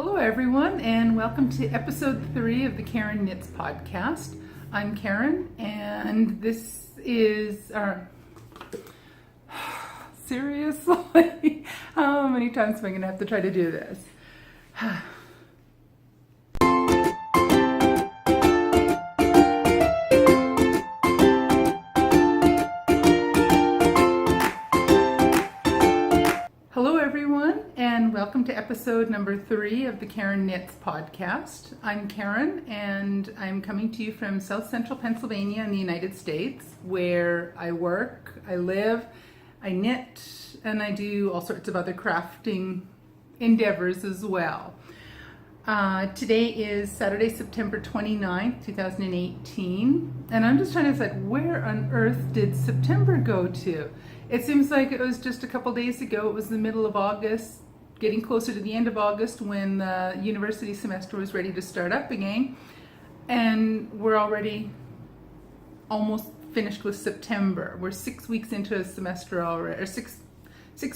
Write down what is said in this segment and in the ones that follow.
Hello everyone, and welcome to episode 3 of the Karen Knits podcast. I'm Karen, and this is our... Seriously? How many times am I going to have to try to do this? Hello everyone, and welcome to episode number 3 of the Karen Knits podcast. I'm Karen, and I'm coming to you from South Central Pennsylvania in the United States, where I work, I live, I knit, and I do all sorts of other crafting endeavors as well. Today is Saturday, September 29th, 2018, and I'm just trying to decide, where on earth did September go to? It seems like it was just a couple days ago. It was the middle of August, getting closer to the end of August, when the university semester was ready to start up again, and we're already almost finished with September. We're 6 weeks into a semester already, or six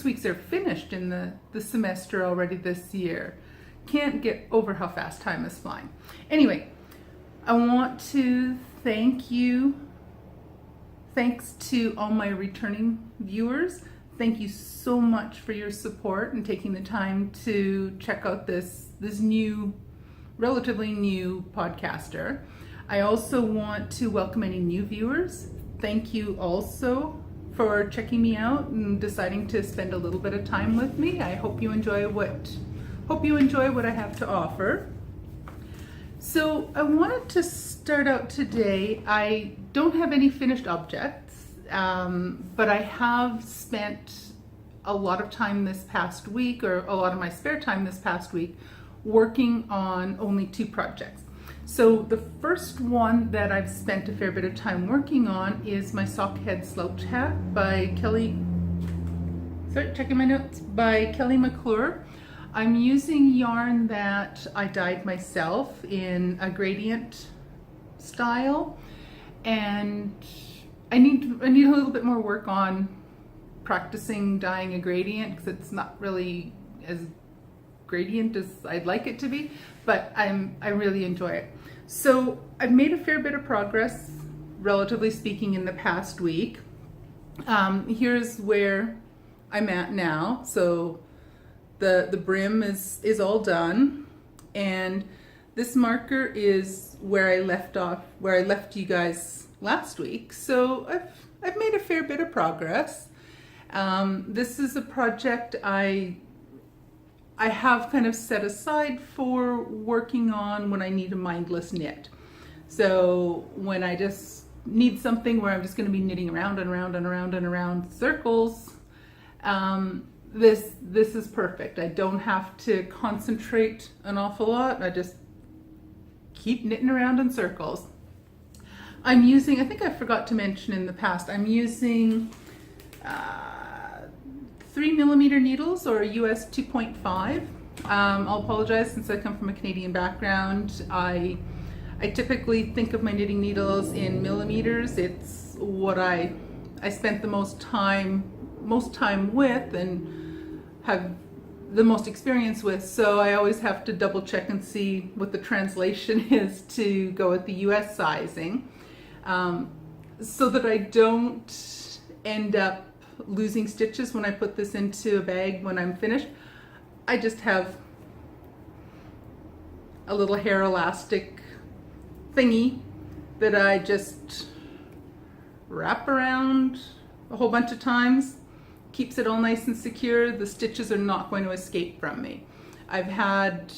weeks are finished in the semester already this year. Can't get over how fast time is flying. Anyway, I want to thank you. Thanks to all my returning viewers. Thank you so much for your support and taking the time to check out this new, relatively new podcaster. I also want to welcome any new viewers. Thank you also for checking me out and deciding to spend a little bit of time with me. I hope you enjoy what I have to offer. So I wanted to start out today. I don't have any finished objects, but I have spent a lot of time this past week, or a lot of my spare time this past week, working on only 2 projects. So the first one that I've spent a fair bit of time working on is my sock head slouch hat by Kelly McClure. I'm using yarn that I dyed myself in a gradient style, and I need a little bit more work on practicing dyeing a gradient, because it's not really as gradient as I'd like it to be, but I really enjoy it. So I've made a fair bit of progress, relatively speaking, in the past week. Here's where I'm at now. So the brim is all done, and this marker is where I left you guys last week. So I've made a fair bit of progress. This is a project I have kind of set aside for working on when I need a mindless knit. So when I just need something where I'm just going to be knitting around and around and around and around circles, this is perfect. I don't have to concentrate an awful lot. I just keep knitting around in circles. I'm using, I think I forgot to mention in the past, I'm using 3mm needles, or US 2.5. I'll apologize, since I come from a Canadian background. I typically think of my knitting needles in millimeters. It's what I spent the most time with and have the most experience with, so I always have to double check and see what the translation is to go with the US sizing, so that I don't end up losing stitches when I put this into a bag when I'm finished. I just have a little hair elastic thingy that I just wrap around a whole bunch of times. Keeps it all nice and secure. The stitches are not going to escape from me. I've had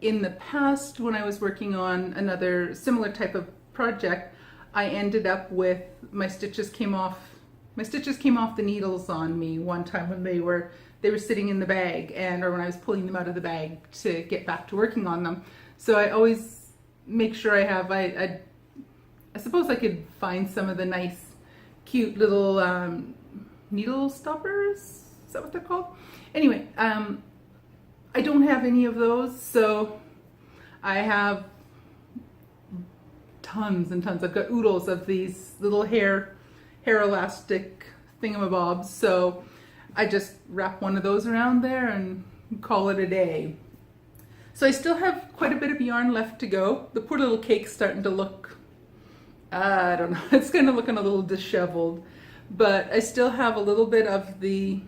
in the past, when I was working on another similar type of project, I ended up with my stitches came off the needles on me one time when they were sitting in the bag, or when I was pulling them out of the bag to get back to working on them. So I always make sure I have, I suppose I could find some of the nice, cute little needle stoppers. Is that what they're called? Anyway, I don't have any of those, so I have tons and tons. I've got oodles of these little hair elastic thingamabobs, so I just wrap one of those around there and call it a day. So I still have quite a bit of yarn left to go. The poor little cake's starting to look, I don't know, it's kind of looking a little disheveled, but I still have a little bit of the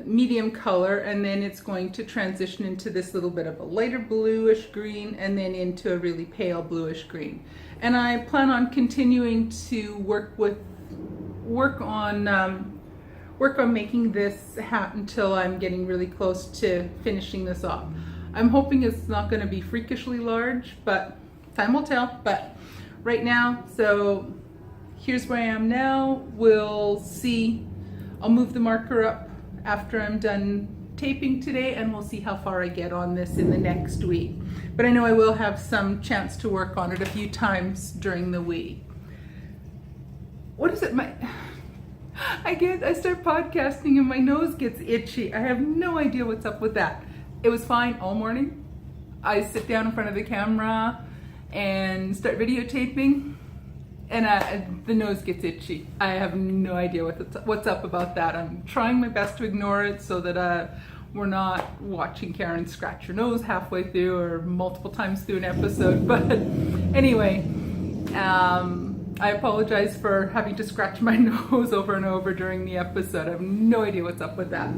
medium color, and then it's going to transition into this little bit of a lighter bluish green and then into a really pale bluish green. And I plan on continuing to work on making this hat until I'm getting really close to finishing this off. I'm hoping it's not going to be freakishly large, but time will tell. But right now, so here's where I am now. We'll see. I'll move the marker up after I'm done taping today, and we'll see how far I get on this in the next week. But I know I will have some chance to work on it a few times during the week. What is it? I start podcasting and my nose gets itchy. I have no idea what's up with that. It was fine all morning. I sit down in front of the camera and start videotaping, and the nose gets itchy. I have no idea what's up about that. I'm trying my best to ignore it so that we're not watching Karen scratch her nose halfway through or multiple times through an episode. But anyway, I apologize for having to scratch my nose over and over during the episode. I have no idea what's up with that.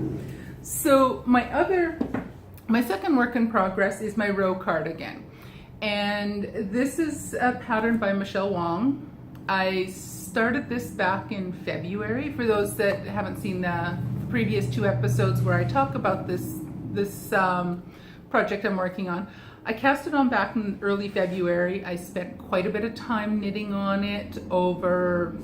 So my second work in progress is my row cardigan. And this is a pattern by Michelle Wong. I started this back in February. For those that haven't seen the previous 2 episodes where I talk about this project I'm working on, I cast it on back in early February. I spent quite a bit of time knitting on it over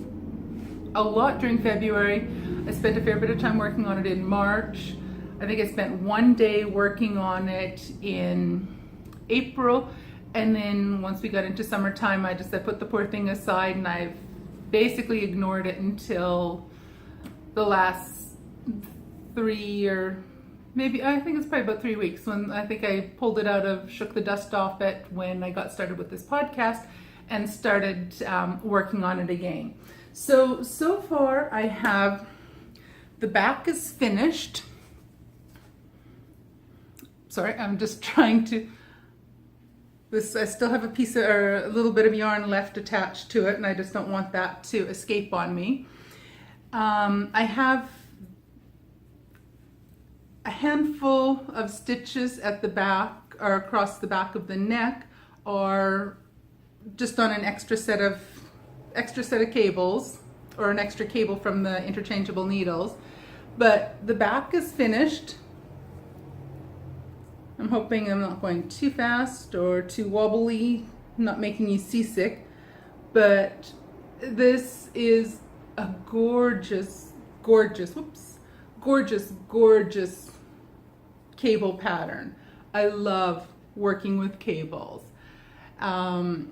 a lot during February. I spent a fair bit of time working on it in March. I think I spent 1 day working on it in April. And then once we got into summertime, I put the poor thing aside, and I've basically ignored it until the last 3 or maybe, I think it's probably about 3 weeks, when I think I pulled it out shook the dust off it when I got started with this podcast and started working on it again. So far I have, the back is finished. Sorry, I'm just trying to, I still have a little bit of yarn left attached to it, and I just don't want that to escape on me. I have a handful of stitches at the back, or across the back of the neck, or just on an extra set of cables, or an extra cable from the interchangeable needles. But the back is finished. I'm hoping I'm not going too fast or too wobbly, not making you seasick, but this is a gorgeous cable pattern. I love working with cables. So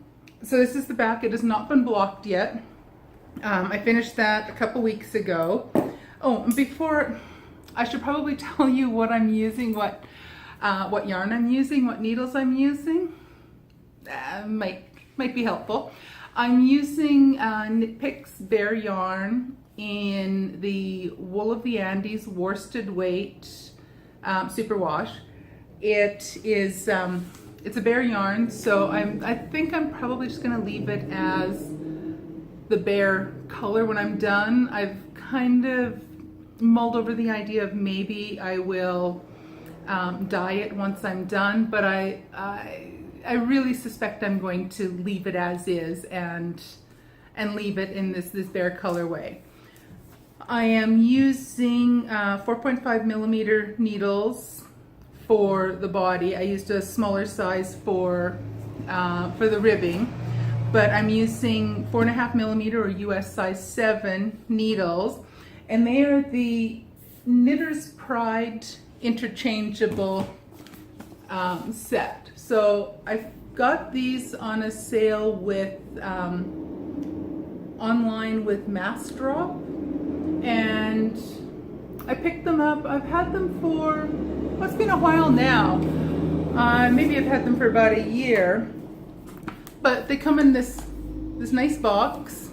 this is the back. It has not been blocked yet. I finished that a couple weeks ago. Oh, and before, I should probably tell you what I'm using, what yarn I'm using, what needles I'm using. Might be helpful. I'm using Knit Picks Bare Yarn in the Wool of the Andes worsted weight superwash. It is it's a bare yarn, so I think I'm probably just going to leave it as the bare color when I'm done. I've kind of mulled over the idea of maybe I will dye it once I'm done, but I really suspect I'm going to leave it as is and leave it in this bare colorway. I am using 4.5 millimeter needles for the body. I used a smaller size for the ribbing, but I'm using 4.5 millimeter or US size 7 needles, and they are the Knitter's Pride interchangeable set. So I got these on a sale with online with Mass Drop, and I picked them up. I've had them for, well, it's been a while now. Maybe I've had them for about a year, but they come in this nice box.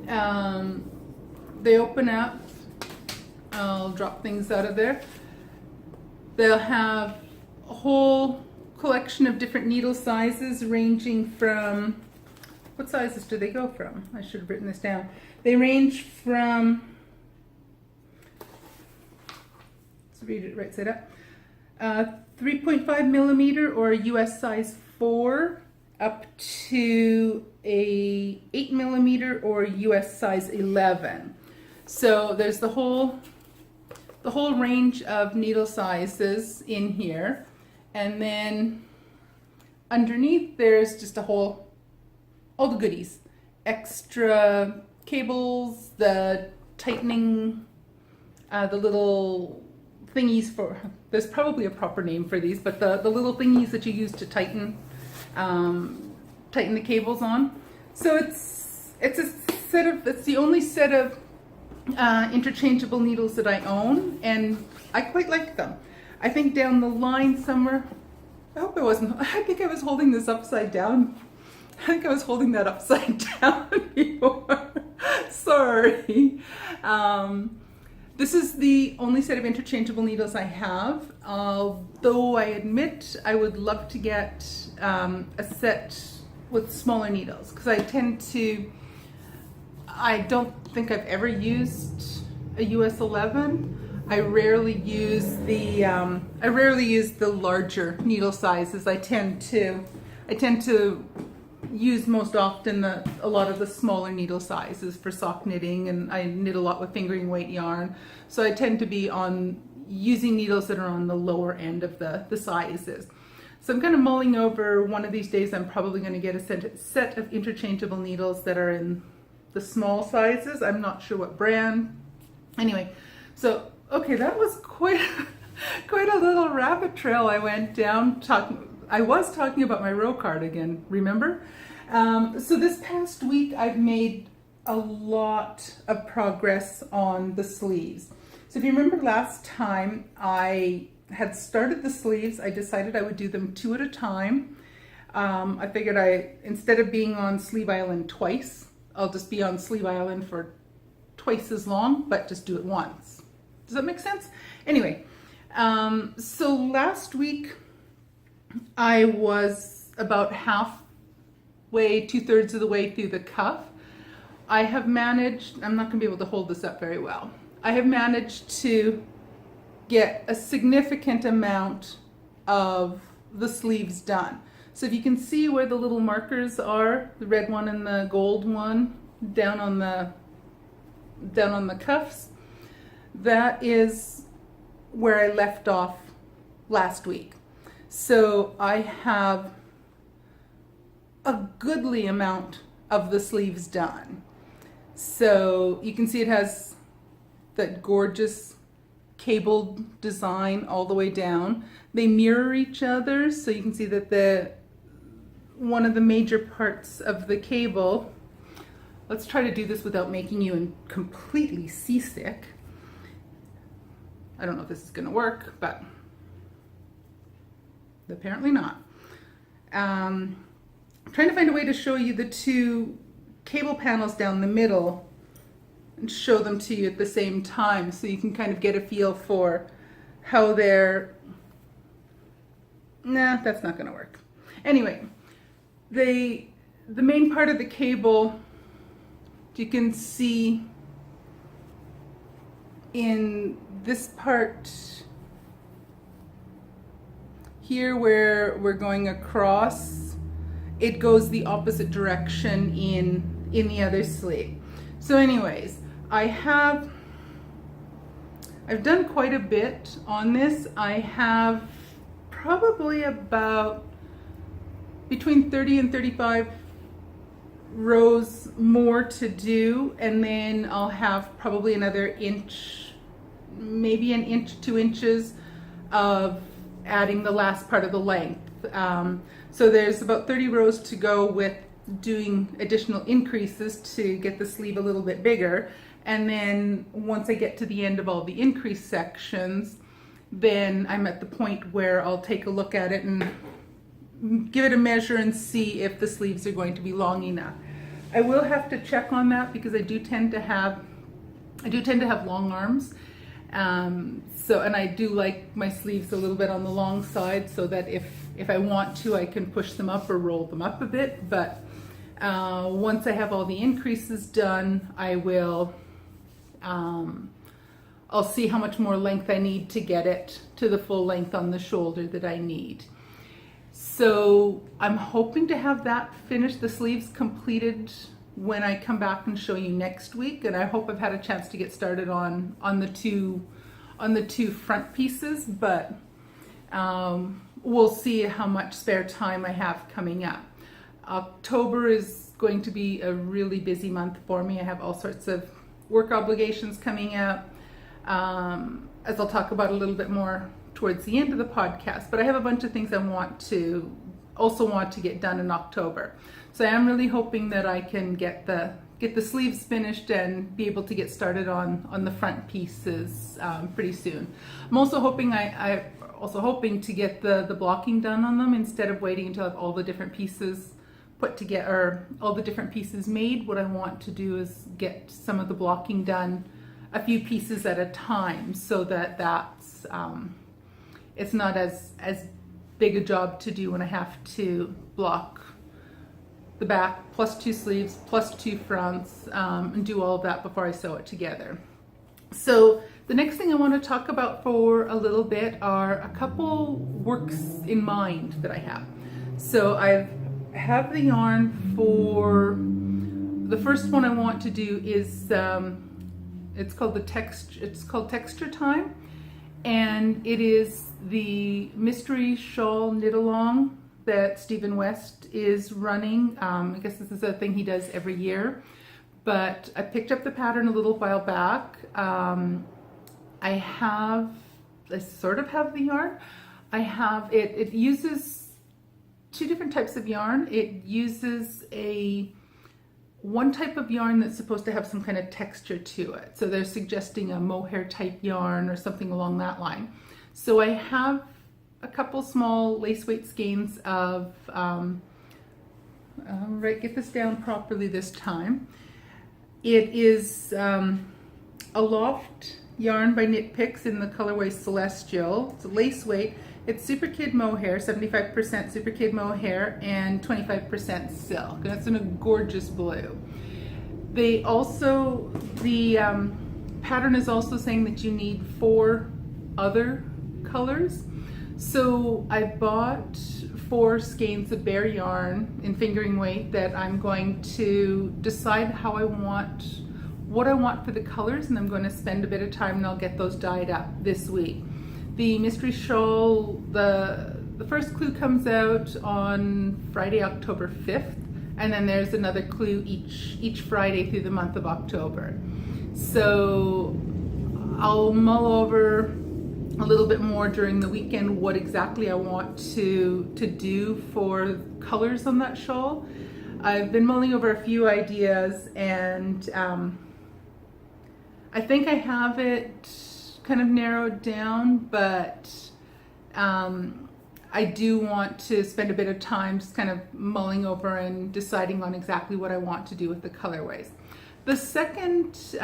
They open up. I'll drop things out of there. They'll have a whole collection of different needle sizes ranging from, what sizes do they go from? I should have written this down. They range from, let's read it right side up, 3.5 millimeter or a US size 4 up to a 8 millimeter or US size 11. So there's the whole range of needle sizes in here. And then underneath there's just all the goodies. Extra cables, the tightening, the little thingies for, there's probably a proper name for these, but the little thingies that you use to tighten the cables on. So it's the only set of interchangeable needles that I own, and I quite like them. I think down the line somewhere, I think I was holding this upside down. I think I was holding that upside down before. Sorry. This is the only set of interchangeable needles I have, though I admit I would love to get a set with smaller needles, because I don't think I've ever used a US 11. I rarely use the larger needle sizes. I tend to use most often a lot of the smaller needle sizes for sock knitting, and I knit a lot with fingering weight yarn. So I tend to be using needles that are on the lower end of the sizes. So I'm kind of mulling over, one of these days I'm probably going to get a set of interchangeable needles that are in the small sizes. I'm not sure what brand. Anyway, so okay, that was quite a little rabbit trail I went down. I was talking about my row cardigan, remember? So this past week I've made a lot of progress on the sleeves. So if you remember last time I had started the sleeves, I decided I would do them 2 at a time. I figured instead of being on Sleeve Island twice, I'll just be on Sleeve Island for twice as long, but just do it once. Does that make sense? Anyway, so last week I was about halfway, 2/3 of the way through the cuff. I have managed, I'm not going to be able to hold this up very well. I have managed to get a significant amount of the sleeves done. So if you can see where the little markers are, the red one and the gold one down on the cuffs, that is where I left off last week. So I have a goodly amount of the sleeves done. So you can see it has that gorgeous cabled design all the way down. They mirror each other, so you can see that one of the major parts of the cable, let's try to do this without making you completely seasick. I don't know if this is going to work, but apparently not. I'm trying to find a way to show you the 2 cable panels down the middle and show them to you at the same time, so you can kind of get a feel for how they're... Nah, that's not going to work. Anyway, the main part of the cable, you can see in this part here where we're going across, it goes the opposite direction in the other sleeve. So anyways, I've done quite a bit on this. I have probably about between 30 and 35 rows more to do, and then I'll have probably another inch, maybe an inch, 2 inches of adding the last part of the length. So there's about 30 rows to go with doing additional increases to get the sleeve a little bit bigger. And then once I get to the end of all the increase sections, then I'm at the point where I'll take a look at it and give it a measure and see if the sleeves are going to be long enough. I will have to check on that because I do tend to have long arms, And I do like my sleeves a little bit on the long side, so that if I want to, I can push them up or roll them up a bit. But once I have all the increases done, I will, I'll see how much more length I need to get it to the full length on the shoulder that I need. So I'm hoping to have that finished, the sleeves completed, when I come back and show you next week. And I hope I've had a chance to get started on the two front pieces, but we'll see how much spare time I have coming up. October is going to be a really busy month for me. I have all sorts of work obligations coming up, as I'll talk about a little bit more towards the end of the podcast. But I have a bunch of things I want to get done in October. So I am really hoping that I can get the sleeves finished and be able to get started on the front pieces pretty soon. I'm also hoping to get the blocking done on them instead of waiting until I have all the different pieces put together, or all the different pieces made. What I want to do is get some of the blocking done a few pieces at a time, so that it's not as big a job to do when I have to block the back plus 2 sleeves plus 2 fronts, and do all of that before I sew it together. So the next thing I want to talk about for a little bit are a couple works in mind that I have. So I have the yarn for the first one I want to do is it's called Texture Time, and it is the mystery shawl knit along that Stephen West is running. I guess this is a thing he does every year, but I picked up the pattern a little while back. I sort of have the yarn. I have it. It uses 2 different types of yarn. It uses one type of yarn that's supposed to have some kind of texture to it. So they're suggesting a mohair type yarn or something along that line. So I have a couple small lace weight skeins of, get this down properly this time. It is a loft yarn by Knit Picks in the colorway Celestial. It's a lace weight. It's Super Kid mohair, 75% Super Kid mohair and 25% silk. And it's in a gorgeous blue. The pattern is also saying that you need 4 other colors. So I bought 4 skeins of bare yarn in fingering weight that I'm going to decide what I want for the colors, and I'm going to spend a bit of time and I'll get those dyed up this week. The mystery shawl, the first clue comes out on Friday, October 5th, and then there's another clue each Friday through the month of October. So I'll mull over a little bit more during the weekend what exactly I want to do for colors on that shawl. I've been mulling over a few ideas, and I think I have it kind of narrowed down, but I do want to spend a bit of time just kind of mulling over and deciding on exactly what I want to do with the colorways. The second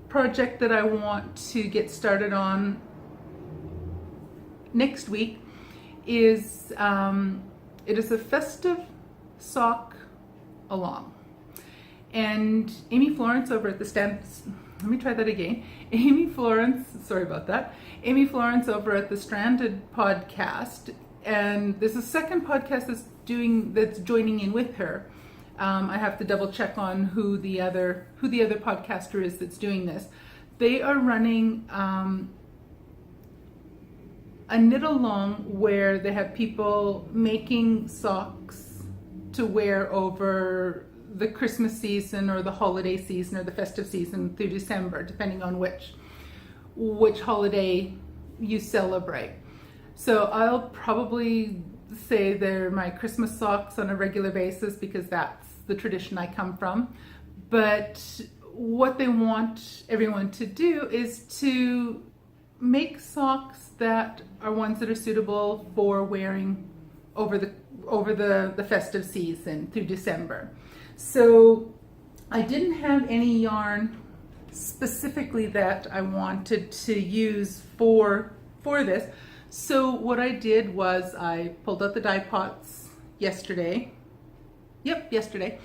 project that I want to get started on next week is it is a festive sock along. And Amy Florence over at the Amy Florence over at the Stranded podcast, and there's a second podcast that's joining in with her. I have to double check on who the other podcaster is that's doing this. They are running a knit along where they have people making socks to wear over the Christmas season or the holiday season or the festive season through December, depending on which holiday you celebrate. So I'll probably say they're my Christmas socks on a regular basis because that's the tradition I come from. But what they want everyone to do is to make socks that are ones that are suitable for wearing over the festive season through December. So I didn't have any yarn specifically that I wanted to use for this. So what I did was I pulled out the dye pots yesterday. Yesterday.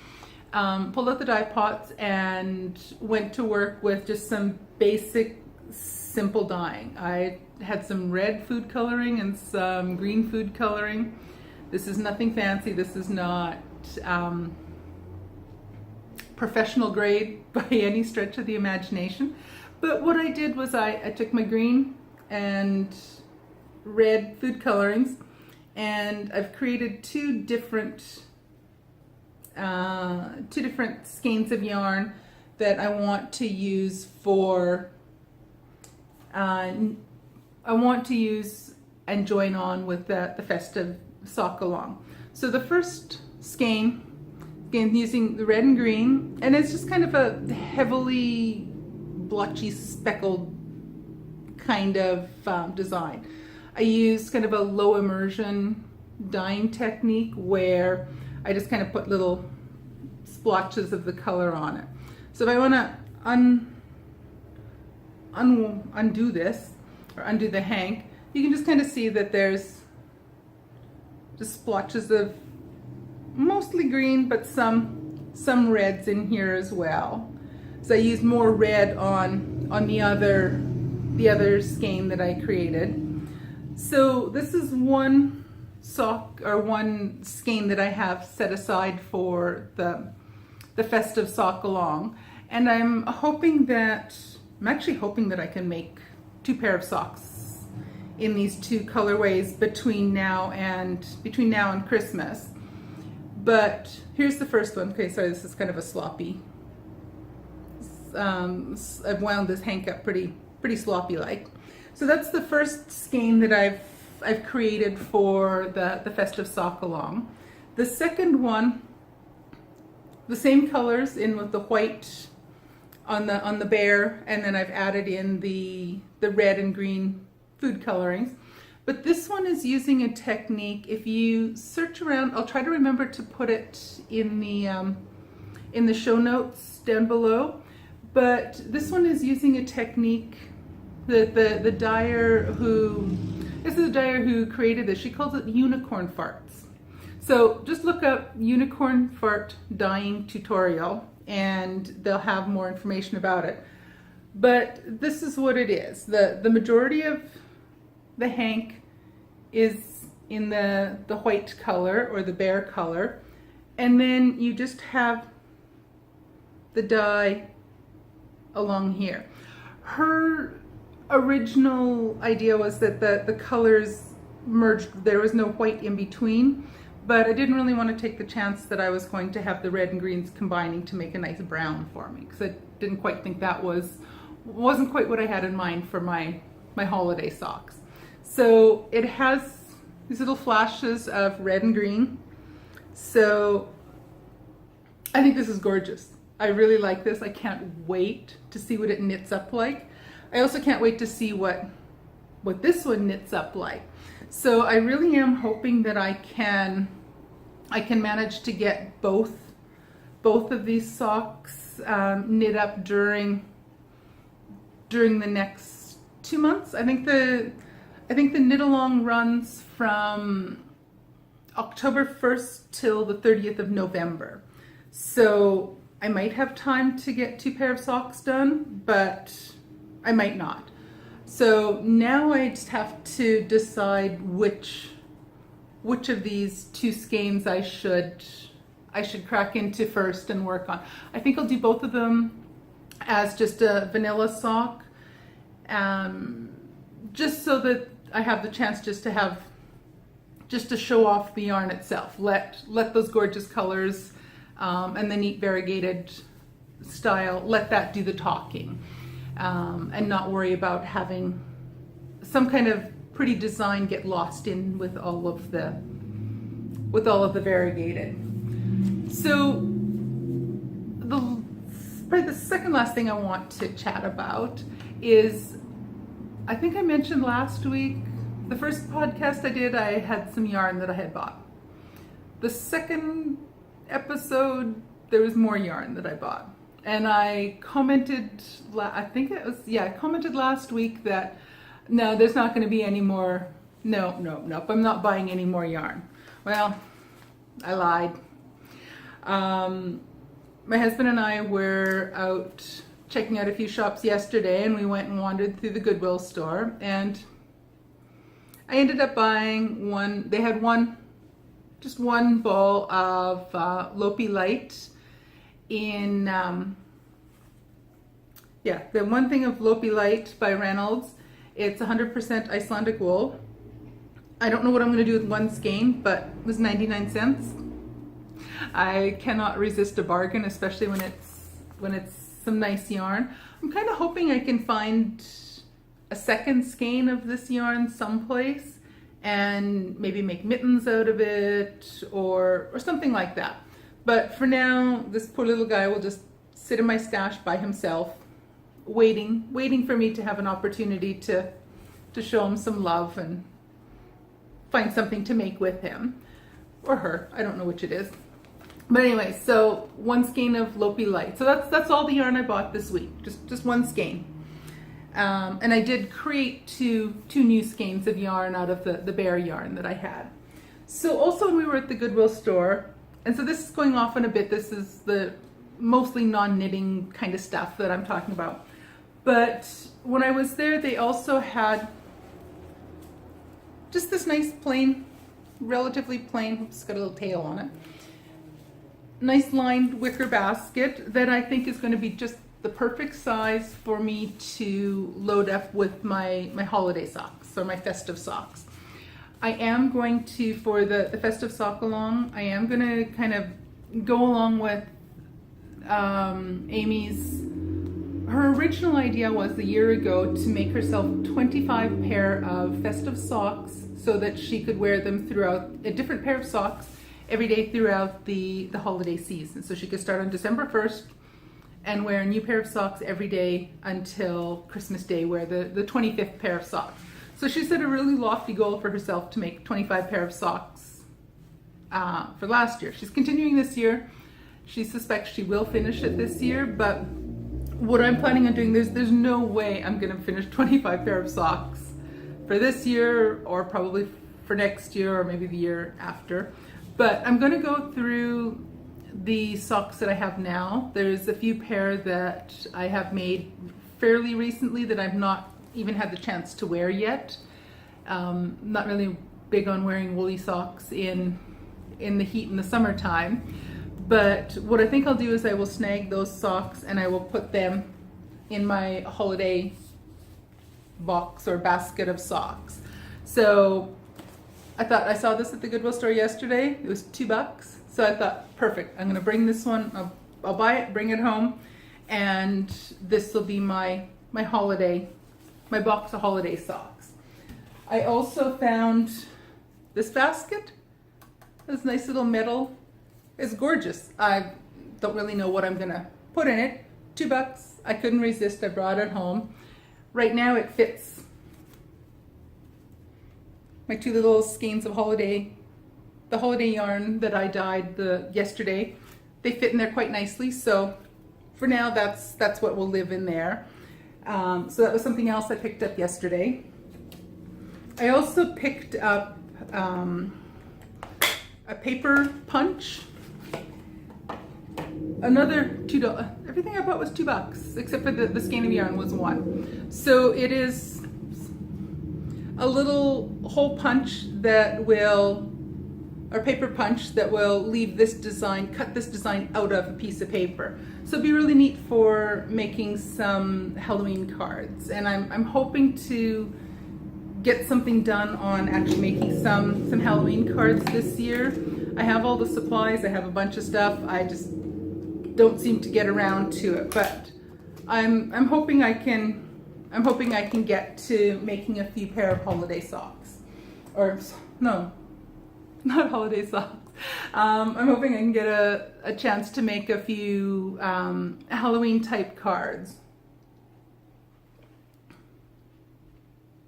Pulled out the dye pots and went to work with just some basic, simple dyeing. I had some red food coloring and some green food coloring. This is nothing fancy. This is not professional grade by any stretch of the imagination. But what I did was I took my green and red food colorings, and I've created two different skeins of yarn that I want to use for I want to use and join on with the festive sock along. So the first skein, again using the red and green, and it's just kind of a heavily blotchy speckled kind of design. I use kind of a low immersion dyeing technique where I just kind of put little splotches of the color on it. So if I want to undo this, or undo the hank, you can just kind of see that there's just splotches of mostly green, but some reds in here as well. So I used more red on the other skein that I created. So this is one sock or one skein that I have set aside for the festive sock along, and I'm actually hoping that I can make 2 pair of socks in these 2 colorways between now and Christmas. But here's the first one. Okay, sorry, this is kind of a sloppy. I've wound this hank up pretty sloppy like. So that's the first skein that I've created for the festive sock along. The second one, the same colors in with the white on the bear, and then I've added in the red and green food colorings. But this one is using a technique. If you search around, I'll try to remember to put it in the show notes down below. But this one is using a technique that the dyer who created this, she calls it unicorn farts. So just look up unicorn fart dyeing tutorial and they'll have more information about it. But this is what it is. The majority of the hank is in the white color or the bear color, and then you just have the dye along here. Her original idea was that the colors merged, there was no white in between, but I didn't really want to take the chance that I was going to have the red and greens combining to make a nice brown for me, because I didn't quite think that wasn't quite what I had in mind for my holiday socks. So it has these little flashes of red and green. So I think this is gorgeous. I really like this. I can't wait to see what it knits up like. I also can't wait to see what this one knits up like. So I really am hoping that I can manage to get both of these socks knit up during the next 2 months. I think the knit along runs from October 1st till the 30th of November. So I might have time to get 2 pair of socks done, but I might not. So now I just have to decide which of these 2 skeins I should crack into first and work on. I think I'll do both of them as just a vanilla sock, just so that I have the chance just to show off the yarn itself. Let those gorgeous colors and the neat variegated style, let that do the talking, and not worry about having some kind of pretty design get lost in with all of the variegated. So probably the second last thing I want to chat about is, I think I mentioned last week, the first podcast I did, I had some yarn that I had bought. The second episode, there was more yarn that I bought. And I commented, I think it was, yeah, I commented last week that no, there's not going to be any more, nope, I'm not buying any more yarn. Well, I lied. My husband and I were out checking out a few shops yesterday, and we went and wandered through the Goodwill store, and I ended up buying one. They had just one ball of Lopi Light in, the one thing of Lopi Light by Reynolds. It's 100% Icelandic wool. I don't know what I'm going to do with one skein, but it was 99 cents. I cannot resist a bargain, especially when it's some nice yarn. I'm kind of hoping I can find a second skein of this yarn someplace and maybe make mittens out of it or something like that. But for now, this poor little guy will just sit in my stash by himself, waiting for me to have an opportunity to show him some love and find something to make with him or her. I don't know which it is. But anyway, so one skein of Lopi Light. So that's all the yarn I bought this week, just one skein. And I did create two new skeins of yarn out of the bare yarn that I had. So also when we were at the Goodwill store, and so this is going off on a bit, this is the mostly non-knitting kind of stuff that I'm talking about. But when I was there, they also had just this nice plain, relatively plain, it's got a little tail on it, nice lined wicker basket that I think is going to be just the perfect size for me to load up with my holiday socks or my festive socks. I am going to, for the festive sock along, I am going to kind of go along with Amy's. Her original idea was a year ago to make herself 25 pair of festive socks so that she could wear them throughout, a different pair of socks every day throughout the holiday season. So she could start on December 1st and wear a new pair of socks every day until Christmas Day, wear the 25th pair of socks. So she set a really lofty goal for herself to make 25 pair of socks for last year. She's continuing this year. She suspects she will finish it this year, but what I'm planning on doing, there's no way I'm going to finish 25 pair of socks for this year or probably for next year or maybe the year after. But I'm going to go through the socks that I have now. There's a few pair that I have made fairly recently that I've not even had the chance to wear yet. Not really big on wearing woolly socks in the heat in the summertime. But what I think I'll do is I will snag those socks and I will put them in my holiday box or basket of socks. So I thought, I saw this at the Goodwill store yesterday. It was $2. So I thought, perfect. I'm going to bring this one. I'll buy it, bring it home, and this will be my holiday, my box of holiday socks. I also found this basket. This nice little metal. It's gorgeous. I don't really know what I'm going to put in it. $2. I couldn't resist. I brought it home. Right now it fits my two little skeins of the holiday yarn that I dyed yesterday. They fit in there quite nicely. So for now, that's what will live in there. So that was something else I picked up yesterday. I also picked up a paper punch. Another $2. Everything I bought was $2, except for the skein of yarn was $1. So it is a little hole punch that will, or paper punch that will leave this design, cut this design out of a piece of paper. So it'd be really neat for making some Halloween cards. And I'm hoping to get something done on actually making some Halloween cards this year. I have all the supplies, I have a bunch of stuff. I just don't seem to get around to it, but I'm hoping I can get to making a few pair of holiday socks, or no, not holiday socks. I'm hoping I can get a chance to make a few Halloween type cards.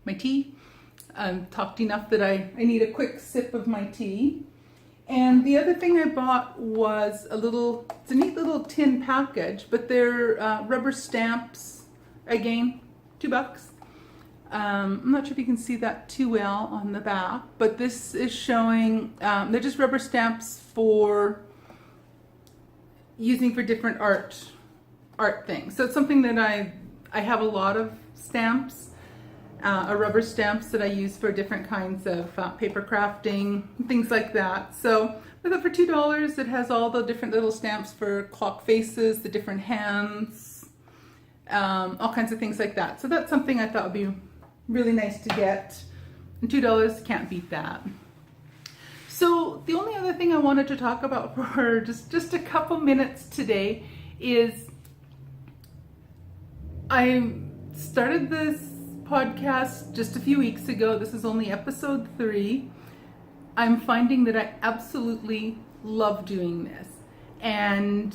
My tea. I've talked enough that I need a quick sip of my tea. And the other thing I bought was it's a neat little tin package, but they're rubber stamps, again, $2. I'm not sure if you can see that too well on the back, but this is showing, they're just rubber stamps for using for different art things. So it's something that I have a lot of stamps, rubber stamps that I use for different kinds of paper crafting, things like that. So I thought for $2, it has all the different little stamps for clock faces, the different hands, all kinds of things like that. So that's something I thought would be really nice to get. And $2, can't beat that. So the only other thing I wanted to talk about for just a couple minutes today is I started this podcast just a few weeks ago. This is only episode 3. I'm finding that I absolutely love doing this. And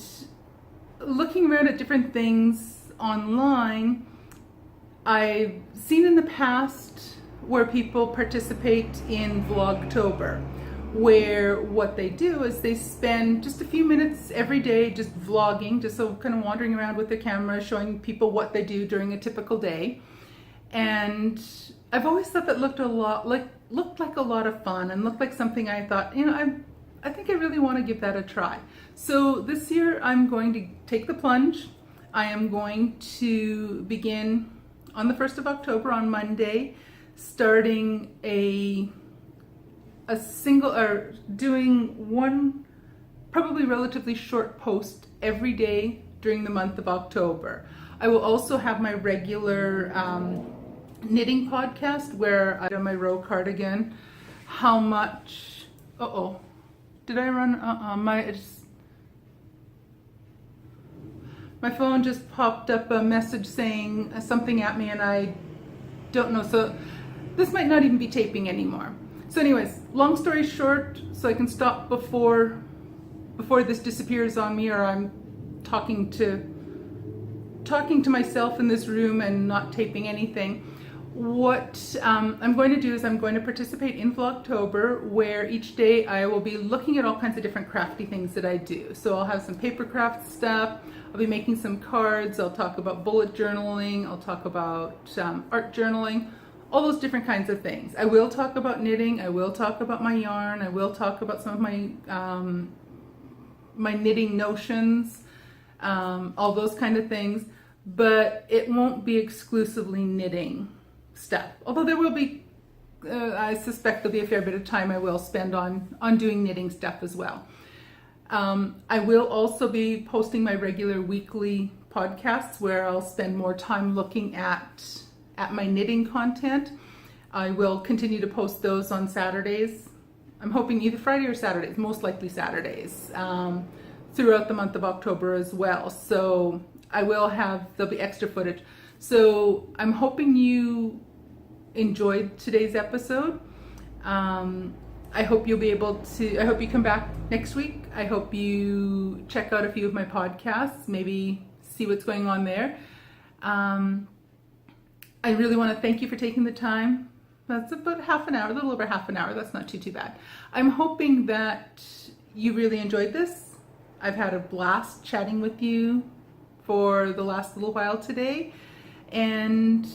looking around at different things online, I've seen in the past where people participate in Vlogtober, where what they do is they spend just a few minutes every day just vlogging, just so kind of wandering around with their camera, showing people what they do during a typical day. And I've always thought that looked like a lot of fun and looked like something I thought, I think I really want to give that a try. So this year I'm going to take the plunge. I am going to begin on the 1st of October, on Monday, starting doing one probably relatively short post every day during the month of October. I will also have my regular knitting podcast where I do my row cardigan. How much? Did I run? My phone just popped up a message saying something at me, and I don't know. So this might not even be taping anymore. So anyways, long story short, so I can stop before this disappears on me, or I'm talking to myself in this room and not taping anything. What I'm going to do is I'm going to participate in Vlogtober, where each day I will be looking at all kinds of different crafty things that I do. So I'll have some paper craft stuff, I'll be making some cards, I'll talk about bullet journaling, I'll talk about art journaling, all those different kinds of things. I will talk about knitting, I will talk about my yarn, I will talk about some of my my knitting notions, all those kind of things, but it won't be exclusively knitting stuff. Although there will be, I suspect there'll be a fair bit of time I will spend on doing knitting stuff as well. I will also be posting my regular weekly podcasts where I'll spend more time looking at my knitting content. I will continue to post those on Saturdays. I'm hoping either Friday or Saturdays, most likely Saturdays, throughout the month of October as well. So there'll be extra footage. So I'm hoping you enjoyed today's episode. I hope you'll be able to, I hope you come back next week. I hope you check out a few of my podcasts, maybe see what's going on there. I really want to thank you for taking the time. That's about half an hour, a little over half an hour. That's not too bad. I'm hoping that you really enjoyed this. I've had a blast chatting with you for the last little while today. And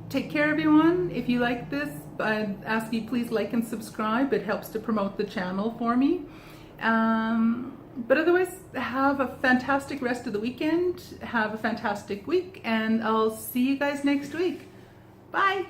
take care, everyone. If you like this, I ask you please like and subscribe. It helps to promote the channel for me. But otherwise, have a fantastic rest of the weekend. Have a fantastic week, and I'll see you guys next week. Bye.